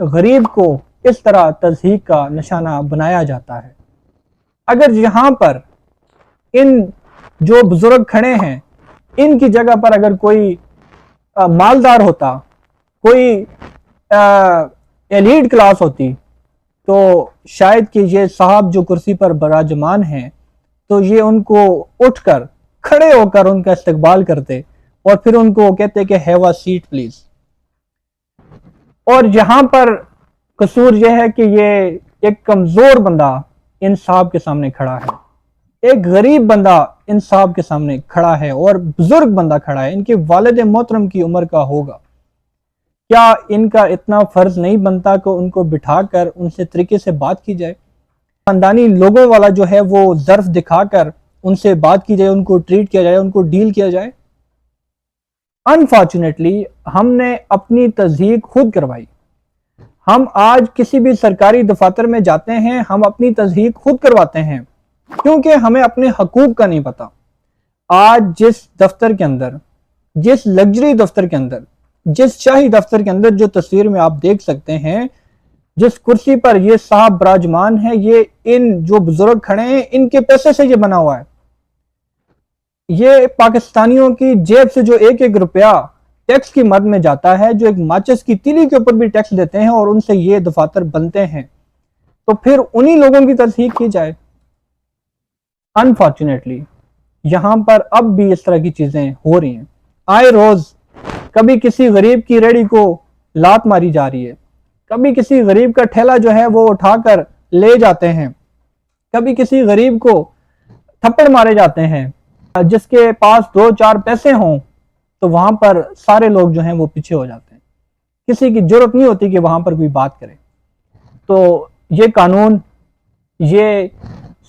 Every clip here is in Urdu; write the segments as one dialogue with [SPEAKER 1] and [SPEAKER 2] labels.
[SPEAKER 1] غریب کو اس طرح تضحیک کا نشانہ بنایا جاتا ہے۔ اگر یہاں پر ان جو بزرگ کھڑے ہیں ان کی جگہ پر اگر کوئی مالدار ہوتا، کوئی ایلیٹ کلاس ہوتی، تو شاید کہ یہ صاحب جو کرسی پر براجمان ہیں تو یہ ان کو اٹھ کر کھڑے ہو کر ان کا استقبال کرتے اور پھر ان کو کہتے کہ ہیو اے سیٹ پلیز۔ اور یہاں پر قصور یہ ہے کہ یہ ایک کمزور بندہ ان صاحب کے سامنے کھڑا ہے، ایک غریب بندہ ان صاحب کے سامنے کھڑا ہے اور بزرگ بندہ کھڑا ہے، ان کے والد محترم کی عمر کا ہوگا۔ کیا ان کا اتنا فرض نہیں بنتا کہ ان کو بٹھا کر ان سے طریقے سے بات کی جائے؟ خاندانی لوگوں والا جو ہے وہ ظرف دکھا کر ان سے بات کی جائے، ان کو ٹریٹ کیا جائے، ان کو ڈیل کیا جائے۔ انفارچونیٹلی ہم نے اپنی تضحیک خود کروائی۔ ہم آج کسی بھی سرکاری دفاتر میں جاتے ہیں، ہم اپنی تضحیک خود کرواتے ہیں کیونکہ ہمیں اپنے حقوق کا نہیں پتا۔ آج جس دفتر کے اندر، جس لگژری دفتر کے اندر، جس شاہی دفتر کے اندر جو تصویر میں آپ دیکھ سکتے ہیں، جس کرسی پر یہ صاحب براجمان ہے، یہ ان جو بزرگ کھڑے ہیں ان کے پیسے سے یہ بنا ہوا ہے۔ یہ پاکستانیوں کی جیب سے جو ایک ایک روپیہ ٹیکس کی مد میں جاتا ہے، جو ایک ماچس کی تیلی کے اوپر بھی ٹیکس دیتے ہیں اور ان سے یہ دفاتر بنتے ہیں، تو پھر انہی لوگوں کی تصحیح کی جائے۔ انفارچونیٹلی یہاں پر اب بھی اس طرح کی چیزیں ہو رہی ہیں۔ آئے روز کبھی کسی غریب کی ریڑھی کو لات ماری جا رہی ہے، کبھی کسی غریب کا ٹھیلا جو ہے وہ اٹھا کر لے جاتے ہیں، کبھی کسی غریب کو تھپڑ مارے جاتے ہیں۔ جس کے پاس دو چار پیسے ہوں تو وہاں پر سارے لوگ جو ہیں وہ پیچھے ہو جاتے ہیں، کسی کی جرات نہیں ہوتی کہ وہاں پر کوئی بات کرے۔ تو یہ قانون، یہ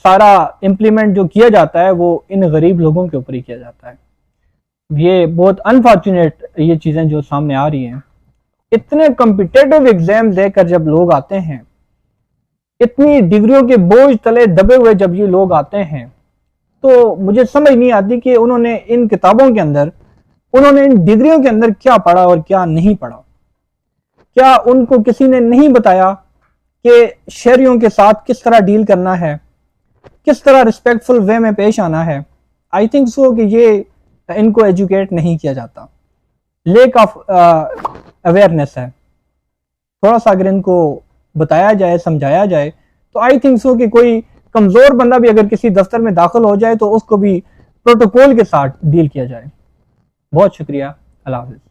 [SPEAKER 1] سارا امپلیمنٹ جو کیا جاتا ہے وہ ان غریب لوگوں کے اوپر ہی کیا جاتا ہے۔ یہ بہت انفارچونیٹ یہ چیزیں جو سامنے آ رہی ہیں۔ اتنے کمپیٹیٹو ایگزام دے کر جب لوگ آتے ہیں، اتنی ڈگریوں کے بوجھ تلے دبے ہوئے جب یہ لوگ آتے ہیں، تو مجھے سمجھ نہیں آتی کہ انہوں نے ان کتابوں کے اندر، انہوں نے ان ڈگریوں کے اندر کیا پڑھا اور کیا نہیں پڑھا۔ کیا ان کو کسی نے نہیں بتایا کہ شہریوں کے ساتھ کس طرح ڈیل کرنا ہے، کس طرح رسپیکٹفل وے میں پیش آنا ہے؟ آئی تھنک سو کہ یہ ان کو ایجوکیٹ نہیں کیا جاتا، لیک آف اویئرنیس ہے۔ تھوڑا سا اگر ان کو بتایا جائے، سمجھایا جائے، تو آئی تھنک سو کہ کوئی کمزور بندہ بھی اگر کسی دفتر میں داخل ہو جائے تو اس کو بھی پروٹوکول کے ساتھ ڈیل کیا جائے۔ بہت شکریہ، اللہ حافظ۔